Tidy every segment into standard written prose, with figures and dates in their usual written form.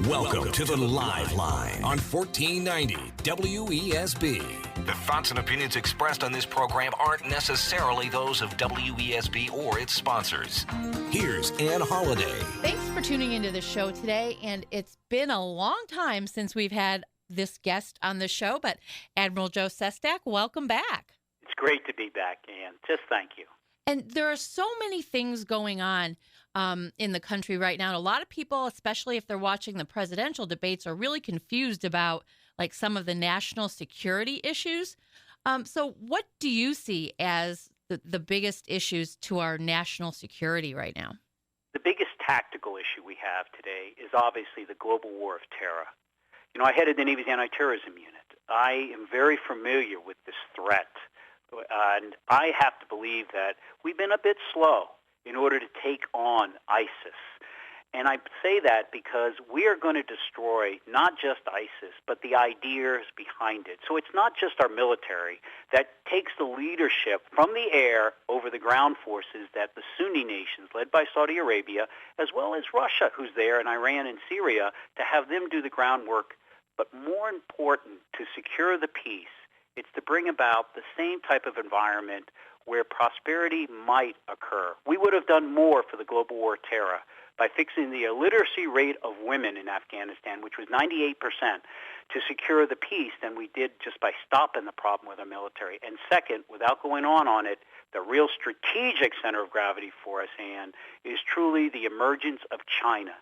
Welcome to the Live Line on 1490 WESB. The thoughts and opinions expressed on this program aren't necessarily those of WESB or its sponsors. Here's Ann Holliday. Thanks for tuning into the show today, and it's been a long time since we've had this guest on the show, but Admiral Joe Sestak, welcome back. It's great to be back, Ann. Just thank you. And there are so many things going on in the country right now. And a lot of people, especially if they're watching the presidential debates, are really confused about like some of the national security issues. So what do you see as the biggest issues to our national security right now? The biggest tactical issue we have today is obviously the global war of terror. You know, I headed the Navy's anti-terrorism unit. I am very familiar with this threat. And I have to believe that we've been a bit slow in order to take on ISIS. And I say that because we are going to destroy not just ISIS, but the ideas behind it. So it's not just our military that takes the leadership from the air over the ground forces that the Sunni nations, led by Saudi Arabia, as well as Russia, who's there, and Iran and Syria, to have them do the groundwork. But more important, to secure the peace, it's to bring about the same type of environment where prosperity might occur. We would have done more for the global war of terror by fixing the illiteracy rate of women in Afghanistan, which was 98%, to secure the peace than we did just by stopping the problem with our military. And second, without going on it, the real strategic center of gravity for us, Ann, is truly the emergence of China.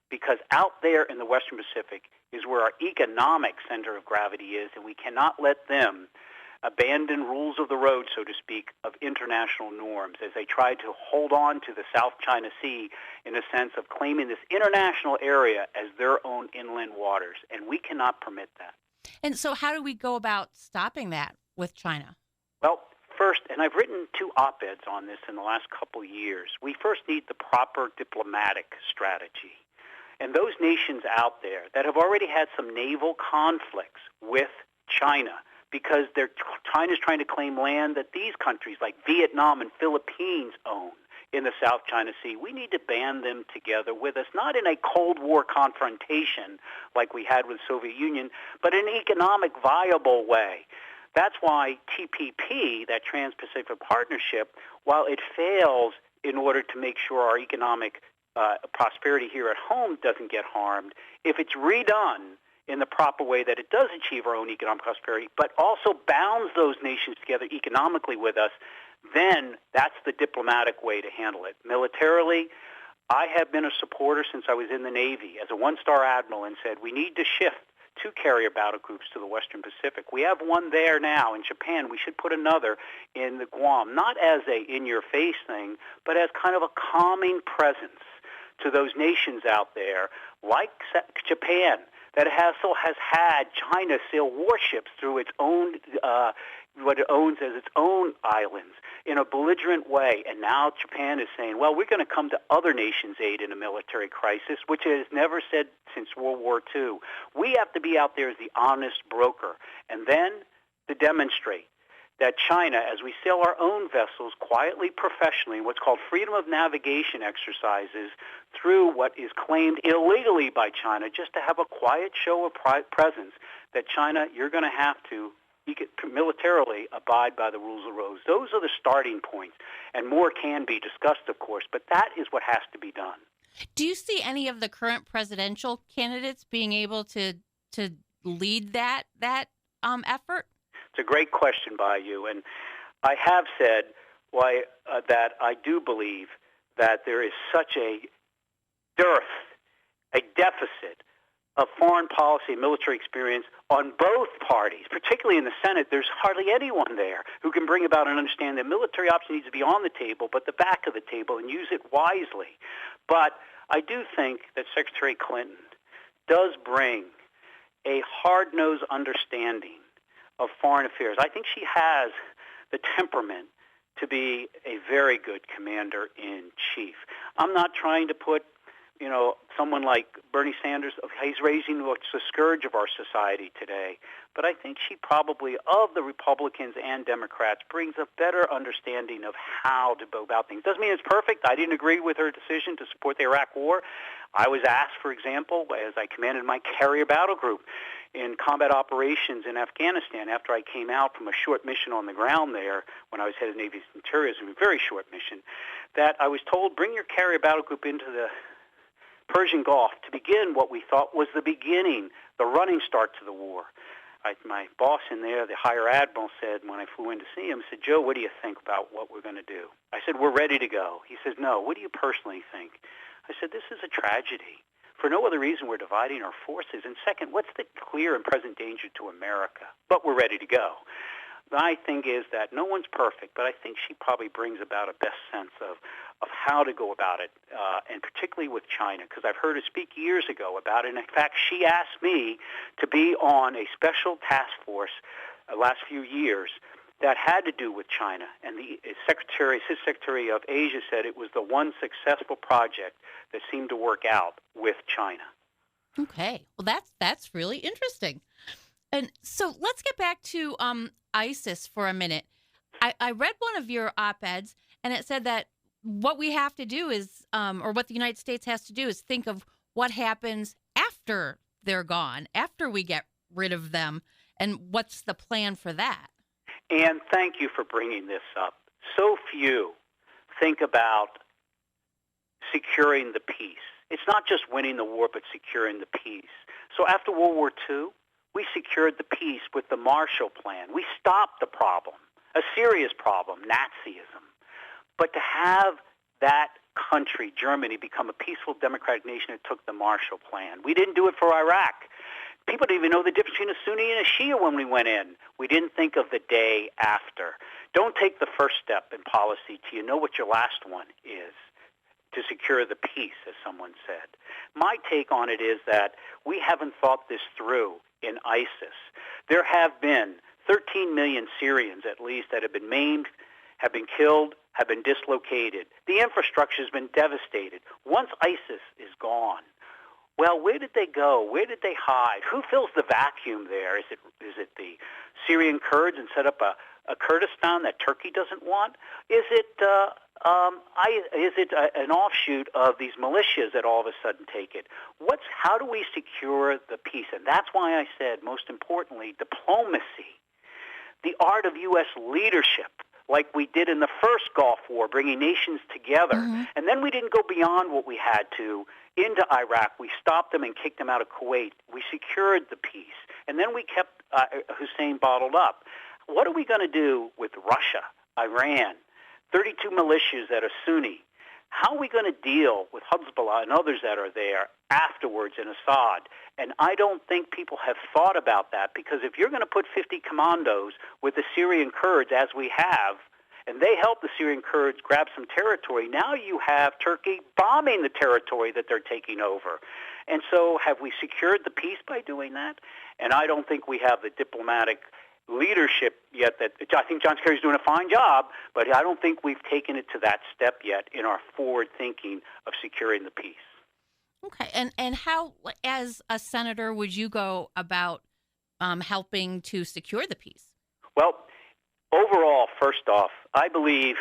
Because out there in the Western Pacific is where our economic center of gravity is, and we cannot let them abandon rules of the road, so to speak, of international norms as they try to hold on to the South China Sea in a sense of claiming this international area as their own inland waters, and we cannot permit that. And so how do we go about stopping that with China? Well, first, and I've written 2 op-eds on this in the last couple of years, we first need the proper diplomatic strategy. And those nations out there that have already had some naval conflicts with China because China's trying to claim land that these countries like Vietnam and Philippines own in the South China Sea, we need to band them together with us, not in a Cold War confrontation like we had with the Soviet Union, but in an economic viable way. That's why TPP, that Trans-Pacific Partnership, while it fails in order to make sure our economic prosperity here at home doesn't get harmed, if it's redone in the proper way that it does achieve our own economic prosperity, but also bounds those nations together economically with us, then that's the diplomatic way to handle it. Militarily, I have been a supporter since I was in the Navy as a one-star admiral and said we need to shift 2 carrier battle groups to the Western Pacific. We have one there now in Japan. We should put another in the Guam, not as a in-your-face thing, but as kind of a calming presence to those nations out there, like Japan, that has had China sail warships through its own, what it owns as its own islands in a belligerent way. And now Japan is saying, well, we're going to come to other nations' aid in a military crisis, which it has never said since World War II. We have to be out there as the honest broker, and then to demonstrate that China, as we sail our own vessels quietly, professionally, in what's called freedom of navigation exercises through what is claimed illegally by China, just to have a quiet show of presence, that China, you're going to have to militarily abide by the rules of the road. Those are the starting points, and more can be discussed, of course, but that is what has to be done. Do you see any of the current presidential candidates being able to lead that effort? It's a great question by you, and I have said that I do believe that there is such a dearth, a deficit of foreign policy and military experience on both parties, particularly in the Senate. There's hardly anyone there who can bring about an understanding that military option needs to be on the table, but the back of the table, and use it wisely. But I do think that Secretary Clinton does bring a hard-nosed understanding of foreign affairs. I think she has the temperament to be a very good commander-in-chief. I'm not trying to put someone like Bernie Sanders, he's raising what's the scourge of our society today. But I think she probably, of the Republicans and Democrats, brings a better understanding of how to go about things. Doesn't mean it's perfect. I didn't agree with her decision to support the Iraq War. I was asked, for example, as I commanded my carrier battle group in combat operations in Afghanistan after I came out from a short mission on the ground there when I was head of Navy's Interior, it was a very short mission, that I was told, bring your carrier battle group into the Persian Gulf to begin what we thought was the beginning, the running start to the war. My boss in there, the higher admiral, said when I flew in to see him, said, Joe, what do you think about what we're going to do? I said, we're ready to go. He said, no, what do you personally think? I said, this is a tragedy. For no other reason, we're dividing our forces. And second, what's the clear and present danger to America? But we're ready to go. My thing is that no one's perfect, but I think she probably brings about a best sense of how to go about it, and particularly with China, because I've heard her speak years ago about it. And in fact, she asked me to be on a special task force the last few years that had to do with China. And his Secretary of Asia said it was the one successful project that seemed to work out with China. Okay. Well, that's really interesting. And so let's get back to ISIS for a minute. I read one of your op-eds, and it said that what we have to do is, or what the United States has to do is think of what happens after they're gone, after we get rid of them, and what's the plan for that? And thank you for bringing this up. So few think about securing the peace. It's not just winning the war, but securing the peace. So after World War II, we secured the peace with the Marshall Plan. We stopped the problem, a serious problem, Nazism. But to have that country, Germany, become a peaceful democratic nation, it took the Marshall Plan. We didn't do it for Iraq. People didn't even know the difference between a Sunni and a Shia when we went in. We didn't think of the day after. Don't take the first step in policy till you know what your last one is, to secure the peace, as someone said. My take on it is that we haven't thought this through in ISIS. There have been 13 million Syrians, at least, that have been maimed, have been killed, have been dislocated. The infrastructure has been devastated. Once ISIS is gone, well, where did they go? Where did they hide? Who fills the vacuum there? Is it the Syrian Kurds and set up a Kurdistan that Turkey doesn't want? Is it an offshoot of these militias that all of a sudden take it? How do we secure the peace? And that's why I said, most importantly, diplomacy, the art of U.S. leadership, like we did in the first Gulf War, bringing nations together. Mm-hmm. And then we didn't go beyond what we had to into Iraq. We stopped them and kicked them out of Kuwait. We secured the peace. And then we kept Hussein bottled up. What are we going to do with Russia, Iran, 32 militias that are Sunni? How are we going to deal with Hezbollah and others that are there afterwards in Assad? And I don't think people have thought about that, because if you're going to put 50 commandos with the Syrian Kurds, as we have, and they help the Syrian Kurds grab some territory, now you have Turkey bombing the territory that they're taking over. And so have we secured the peace by doing that? And I don't think we have the diplomatic leadership yet. I think John Kerry's doing a fine job, but I don't think we've taken it to that step yet in our forward thinking of securing the peace. Okay, and how, as a senator, would you go about helping to secure the peace? Well, overall, first off, I believe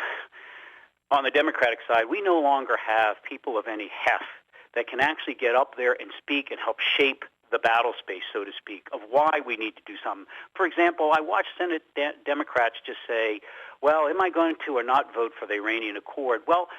on the Democratic side, we no longer have people of any heft that can actually get up there and speak and help shape the battle space, so to speak, of why we need to do something. For example, I watched Senate Democrats just say, well, am I going to or not vote for the Iranian Accord? Well,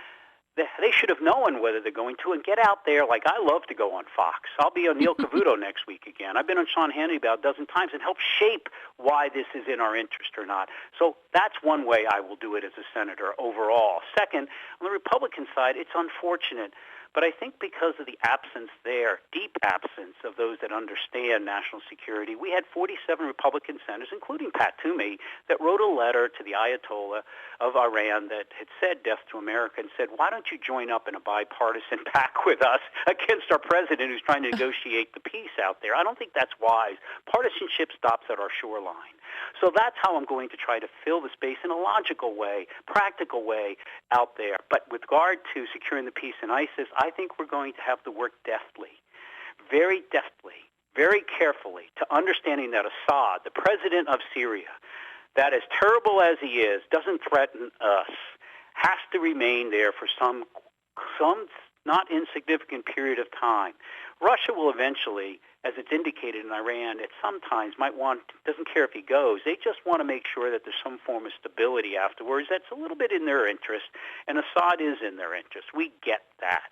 they should have known whether they're going to, and get out there. Like, I love to go on Fox. I'll be on Neil Cavuto next week again. I've been on Sean Hannity about a dozen times and help shape why this is in our interest or not. So that's one way I will do it as a senator overall. Second, on the Republican side, it's unfortunate. But I think because of the absence there, deep absence of those that understand national security, we had 47 Republican senators, including Pat Toomey, that wrote a letter to the Ayatollah of Iran that had said death to America and said, why don't you join up in a bipartisan pact with us against our president who's trying to negotiate the peace out there? I don't think that's wise. Partisanship stops at our shoreline. So that's how I'm going to try to fill the space in a logical way, practical way out there. But with regard to securing the peace in ISIS, I think we're going to have to work deftly, very carefully, to understanding that Assad, the president of Syria, that as terrible as he is, doesn't threaten us, has to remain there for some not insignificant period of time. Russia will eventually, as it's indicated in Iran, it sometimes doesn't care if he goes. They just want to make sure that there's some form of stability afterwards. That's a little bit in their interest, and Assad is in their interest. We get that.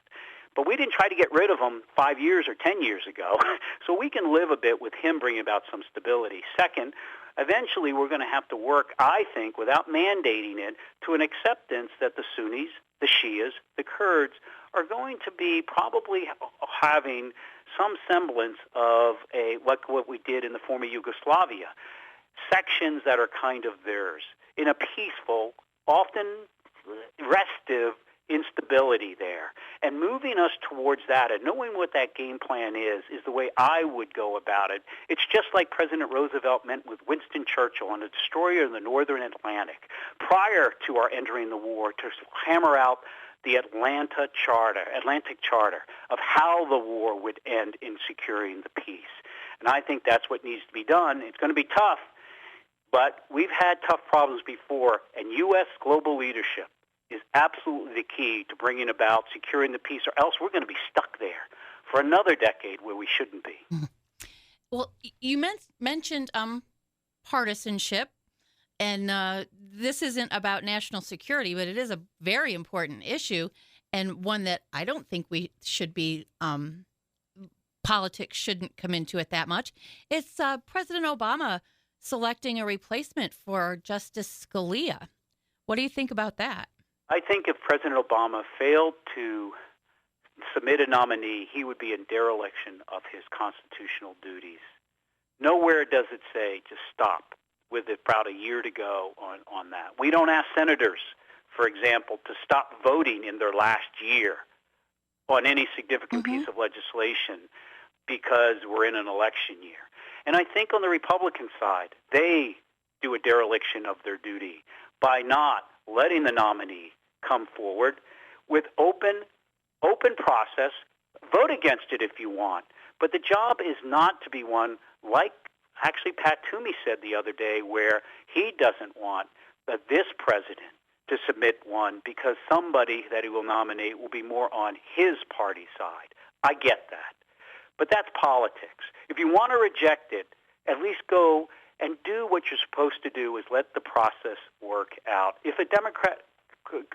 But we didn't try to get rid of him 5 years or 10 years ago, so we can live a bit with him bringing about some stability. Second, eventually we're going to have to work, I think, without mandating it, to an acceptance that the Sunnis, the Shias, the Kurds are going to be probably having some semblance of what we did in the former Yugoslavia, sections that are kind of theirs, in a peaceful, often restive instability there. And moving us towards that and knowing what that game plan is the way I would go about it. It's just like President Roosevelt meant with Winston Churchill on the destroyer in the northern Atlantic prior to our entering the war, to hammer out the Atlantic Charter of how the war would end in securing the peace. And I think that's what needs to be done. It's going to be tough, but we've had tough problems before, and U.S. global leadership is absolutely the key to bringing about securing the peace, or else we're going to be stuck there for another decade where we shouldn't be. Well, you mentioned partisanship, and this isn't about national security, but it is a very important issue, and one that I don't think we should be, politics shouldn't come into it that much. It's President Obama selecting a replacement for Justice Scalia. What do you think about that? I think if President Obama failed to submit a nominee, he would be in dereliction of his constitutional duties. Nowhere does it say to stop, with about a year to go on that. We don't ask senators, for example, to stop voting in their last year on any significant piece of legislation because we're in an election year. And I think on the Republican side, they do a dereliction of their duty by not letting the nominee come forward with open process. Vote against it if you want. But the job is not to be one like actually Pat Toomey said the other day, where he doesn't want this president to submit one because somebody that he will nominate will be more on his party side. I get that. But that's politics. If you want to reject it, at least go and do what you're supposed to do, is let the process work out. If a Democrat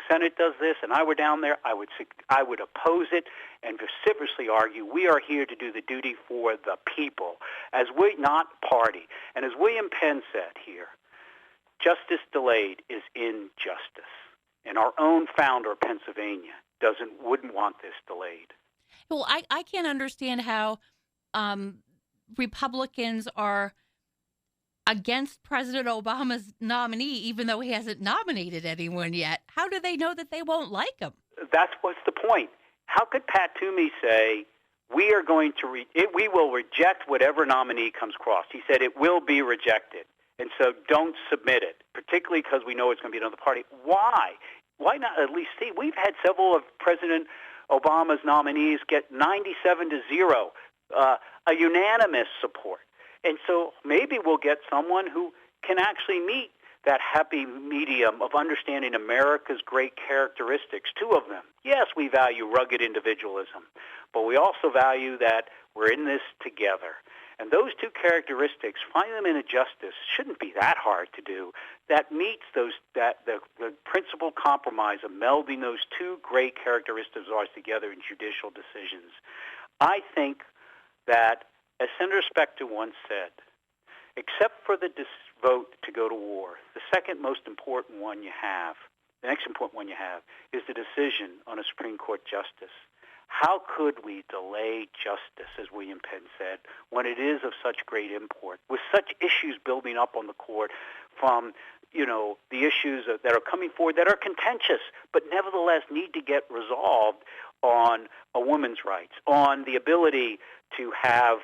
Senate does this and I were down there, I would oppose it and vociferously argue we are here to do the duty for the people, not party. And as William Penn said here, justice delayed is injustice. And our own founder of Pennsylvania wouldn't want this delayed. Well, I can't understand how Republicans are against President Obama's nominee, even though he hasn't nominated anyone yet. How do they know that they won't like him? That's what's the point. How could Pat Toomey say, we are going to we will reject whatever nominee comes across? He said it will be rejected, and so don't submit it, particularly because we know it's going to be another party. Why? Why not at least see? We've had several of President Obama's nominees get 97-0, a unanimous support. And so maybe we'll get someone who can actually meet that happy medium of understanding America's great characteristics, two of them. Yes, we value rugged individualism, but we also value that we're in this together. And those two characteristics, find them in a justice, shouldn't be that hard to do. That meets the principal compromise of melding those two great characteristics of ours together in judicial decisions. I think that, as Senator Specter once said, except for the vote to go to war, the next most important one you have is the decision on a Supreme Court justice. How could we delay justice, as William Penn said, when it is of such great import, with such issues building up on the court from, the issues that are coming forward that are contentious, but nevertheless need to get resolved on a woman's rights, on the ability to have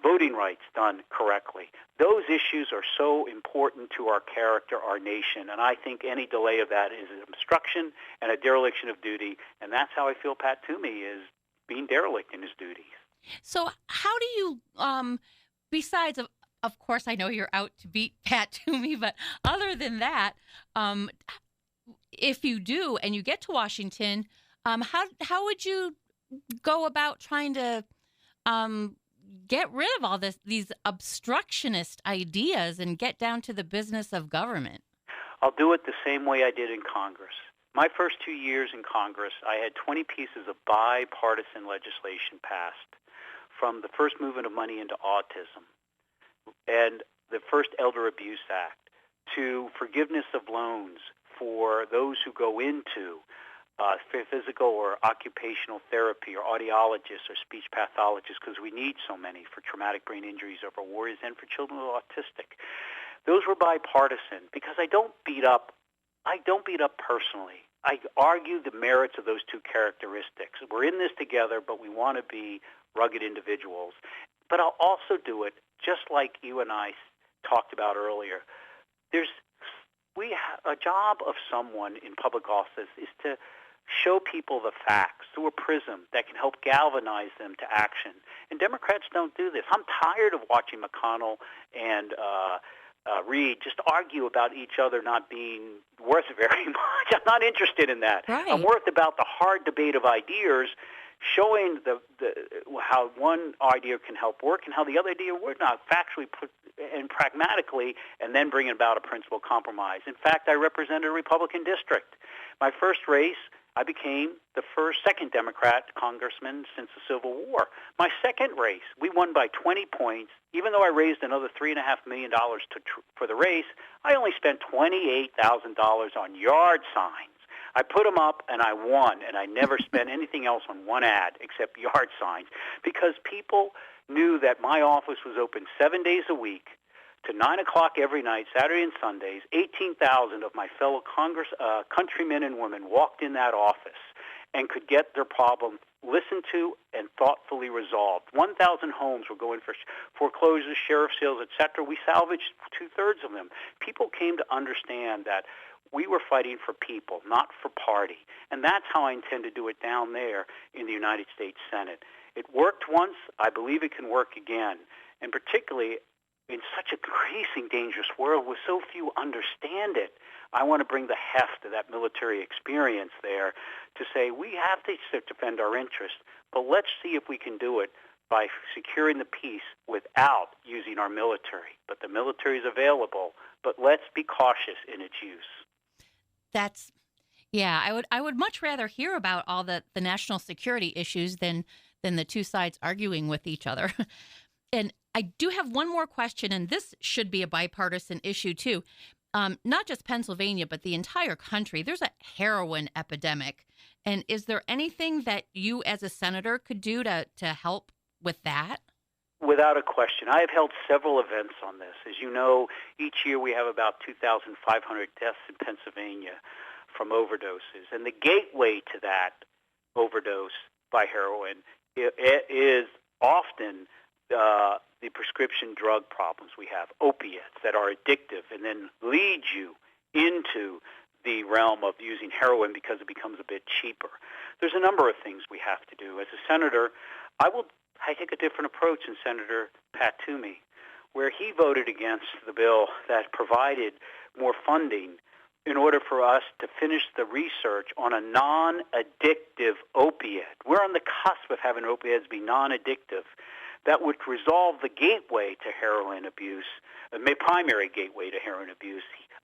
voting rights done correctly. Those issues are so important to our character, our nation, and I think any delay of that is an obstruction and a dereliction of duty, and that's how I feel Pat Toomey is being derelict in his duties. So how do you, besides, of course, I know you're out to beat Pat Toomey, but other than that, if you do and you get to Washington, how would you go about trying to get rid of all these obstructionist ideas and get down to the business of government? I'll do it the same way I did in Congress. My first 2 years in Congress, I had 20 pieces of bipartisan legislation passed, from the first movement of money into autism and the first Elder Abuse Act to forgiveness of loans for those who go into physical or occupational therapy or audiologists or speech pathologists, because we need so many for traumatic brain injuries of our warriors and for children who are autistic. Those were bipartisan because I don't beat up personally. I argue the merits of those two characteristics. We're in this together, but we want to be rugged individuals. But I'll also do it just like you and I talked about earlier. A job of someone in public office is to show people the facts through a prism that can help galvanize them to action. And Democrats don't do this. I'm tired of watching McConnell and Reid just argue about each other not being worth very much. I'm not interested in that. Right. I'm worth about the hard debate of ideas, showing how one idea can help work and how the other idea would not, factually and pragmatically, and then bring about a principal compromise. In fact, I represented a Republican district. My first race, I became the second Democrat congressman since the Civil War. My second race, we won by 20 points. Even though I raised another $3.5 million for the race, I only spent $28,000 on yard signs. I put them up and I won, and I never spent anything else on one ad except yard signs, because people knew that my office was open 7 days a week to 9 o'clock every night, Saturday and Sundays. 18,000 of my fellow countrymen and women walked in that office and could get their problem listened to and thoughtfully resolved. 1,000 homes were going for foreclosures, sheriff sales, etc. We salvaged two-thirds of them. People came to understand that we were fighting for people, not for party. And that's how I intend to do it down there in the United States Senate. It worked once. I believe it can work again. And particularly in such a increasing dangerous world where so few understand it, I want to bring the heft of that military experience there to say we have to defend our interests, but let's see if we can do it by securing the peace without using our military. But the military is available, but let's be cautious in its use. I would much rather hear about all the national security issues than the two sides arguing with each other. And I do have one more question, and this should be a bipartisan issue too. Not just Pennsylvania, but the entire country. There's a heroin epidemic. And is there anything that you as a senator could do to help with that? Without a question. I have held several events on this. As you know, each year we have about 2,500 deaths in Pennsylvania from overdoses. And the gateway to that overdose by heroin it is often the prescription drug problems we have, opiates that are addictive and then lead you into the realm of using heroin because it becomes a bit cheaper. There's a number of things we have to do. As a senator, I take a different approach than Senator Pat Toomey, where he voted against the bill that provided more funding in order for us to finish the research on a non-addictive opiate. We're on the cusp of having opiates be non-addictive. That would resolve the gateway to heroin abuse, the primary gateway to heroin abuse.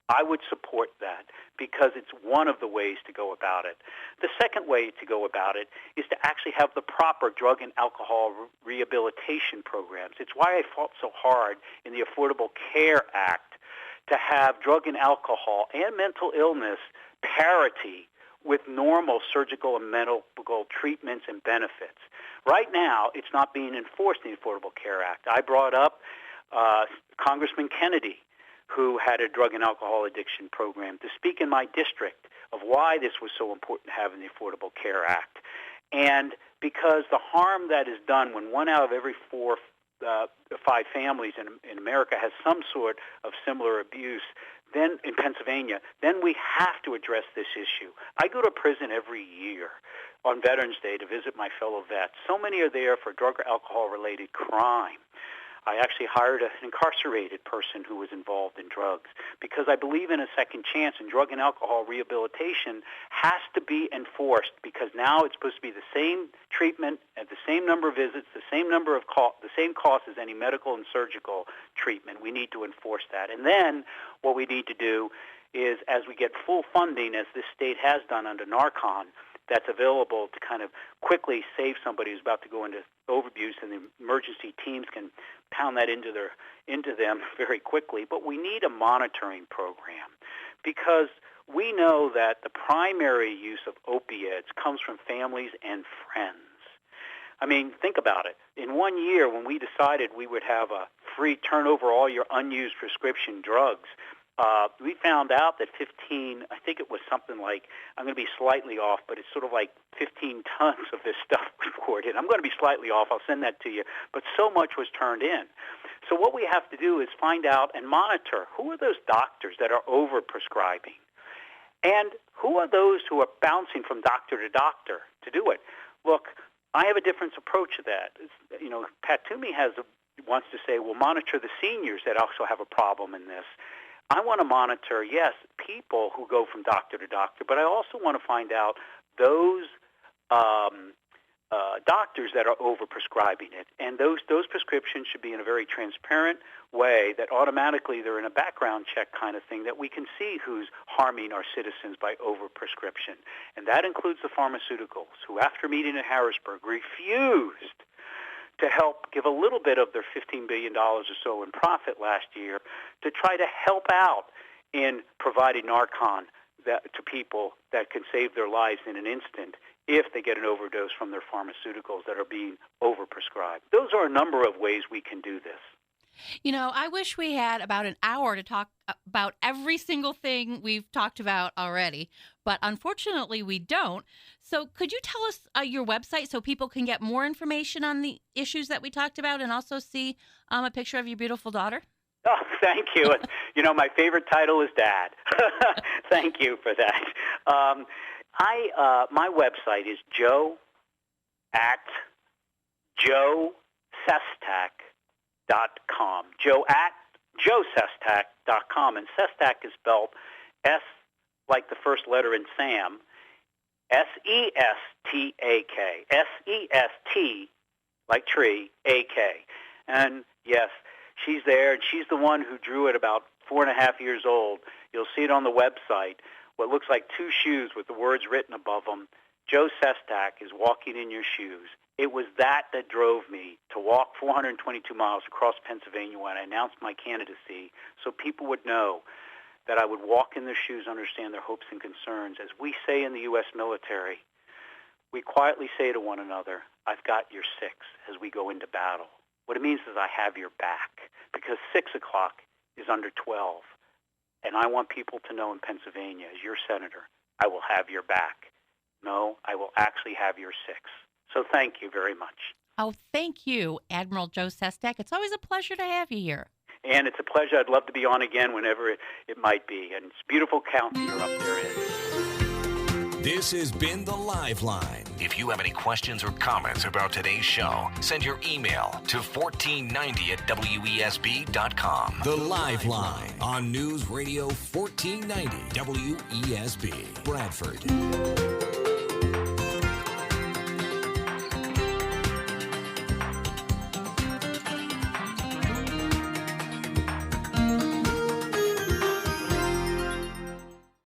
I would support that because it's one of the ways to go about it. The second way to go about it is to actually have the proper drug and alcohol rehabilitation programs. It's why I fought so hard in the Affordable Care Act to have drug and alcohol and mental illness parity with normal surgical and medical treatments and benefits. Right now, it's not being enforced in the Affordable Care Act. I brought up Congressman Kennedy, who had a drug and alcohol addiction program, to speak in my district of why this was so important to have in the Affordable Care Act. And because the harm that is done when 1 out of every 5 families in America has some sort of similar abuse, then in Pennsylvania, then we have to address this issue. I go to prison every year on Veterans Day to visit my fellow vets. So many are there for drug or alcohol-related crime. I actually hired an incarcerated person who was involved in drugs because I believe in a second chance, and drug and alcohol rehabilitation has to be enforced because now it's supposed to be the same treatment at the same number of visits, the same number of the same cost as any medical and surgical treatment. We need to enforce that. And then what we need to do is, as we get full funding, as this state has done under Narcan, that's available to kind of quickly save somebody who's about to go into overabuse, and the emergency teams can pound that into them very quickly. But we need a monitoring program because we know that the primary use of opiates comes from families and friends. I mean, think about it. In 1 year, when we decided we would have a free turnover all your unused prescription drugs, we found out that 15, I think it was something like, I'm going to be slightly off, but it's sort of like 15 tons of this stuff reported. I'm going to be slightly off. I'll send that to you. But so much was turned in. So what we have to do is find out and monitor who are those doctors that are over-prescribing, and who are those who are bouncing from doctor to doctor to do it. Look, I have a different approach to that. Pat Toomey wants to say, well, monitor the seniors that also have a problem in this. I want to monitor, yes, people who go from doctor to doctor, but I also want to find out those doctors that are over-prescribing it. And those prescriptions should be in a very transparent way that automatically they're in a background check kind of thing that we can see who's harming our citizens by over-prescription. And that includes the pharmaceuticals who, after meeting at Harrisburg, refused to help give a little bit of their $15 billion or so in profit last year to try to help out in providing Narcan to people that can save their lives in an instant if they get an overdose from their pharmaceuticals that are being overprescribed. Those are a number of ways we can do this. I wish we had about an hour to talk about every single thing we've talked about already, but unfortunately we don't. So could you tell us your website so people can get more information on the issues that we talked about and also see a picture of your beautiful daughter? Oh, thank you. My favorite title is Dad. Thank you for that. My website is joe@joesestak.com. joe@joesestak.com. And Sestak is spelled S like the first letter in Sam, Sestak. Sest like tree, AK. And yes, she's there, and she's the one who drew it about 4.5 years old. You'll see it on the website, what looks like 2 shoes with the words written above them. Joe Sestak is walking in your shoes. It was that drove me to walk 422 miles across Pennsylvania when I announced my candidacy so people would know that I would walk in their shoes, understand their hopes and concerns. As we say in the U.S. military, we quietly say to one another, I've got your 6 as we go into battle. What it means is I have your back because 6 o'clock is under 12. And I want people to know in Pennsylvania, as your senator, I will have your back. No, I will actually have your 6. So thank you very much. Oh, thank you, Admiral Joe Sestak. It's always a pleasure to have you here. And it's a pleasure. I'd love to be on again whenever it might be. And it's a beautiful county you're up there in. This has been The Liveline. If you have any questions or comments about today's show, send your email to 1490@wesb.com. The Liveline on News Radio 1490 WESB, Bradford.